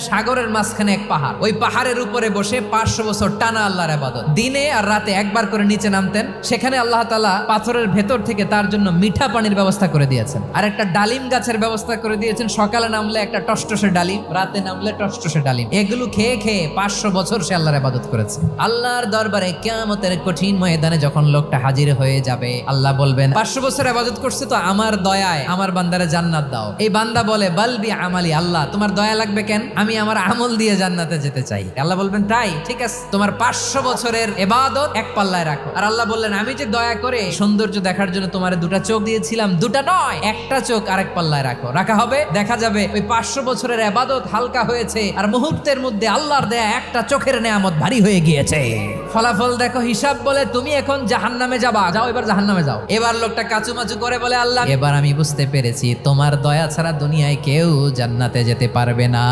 সাগরের মাঝখানে এক পাহাড়, ওই পাহাড়ের উপরে বসে 500 বছর টানা আল্লাহর ইবাদত। দিনে আর রাতে একবার করে নিচে নামতেন। সেখানে আল্লাহ তাআলা পাথরের ভেতর থেকে তার জন্য মিঠা পানির ব্যবস্থা করে দিয়েছেন, আর একটা ডালিম গাছের ব্যবস্থা করে দিয়েছেন। সকালে নামলে একটা টসটসে ডালিম, রাতে নামলে টসটসে ডালিম। এগুলো খেয়ে খেয়ে 500 বছর সে আল্লাহর ইবাদত করেছে। আল্লাহর দরবারে কিয়ামতের কঠিন ময়দানে যখন লোকটা হাজির হয়ে যাবে, আল্লাহ বলবেন 500 বছর ইবাদত করছে তো আমার দয়ায় আমার বান্দারে জান্নাত দাও। এই বান্দা বলে বালবি আমালি, আল্লাহ তোমার দয়া লাগবে কেন, আমি আমার আমল দিয়ে জান্নাতে যেতে চাই। আল্লাহ বলবেন তাই, ঠিক আছে, তোমার 500 বছরের ইবাদত এক পাল্লায় রাখো। আর আল্লাহ বললেন আমি যে দয়া করে সৌন্দর্য দেখার জন্য তোমার দুটা চোখ দিয়েছিলাম, দুটা নয় একটা চোখ আরেক পাল্লায় রাখো। রাখা হবে, দেখা যাবে ওই 500 বছরের ইবাদত হালকা হয়েছে আর মুহূর্তের মধ্যে আল্লাহর দেয়া একটা চোখের নেয়ামত ভারী হয়ে গিয়েছে। ফলাফল দেখো, হিসাব বলে তুমি এখন জাহান্নামে যাবা, যাও এবার জাহান্নামে যাও। এবার লোকটা কাচুমাচু করে বলে আল্লাহ এবার আমি বুঝতে পেরেছি তোমার দয়া ছাড়া দুনিয়ায় কেউ জান্নাতে যেতে পারবে না।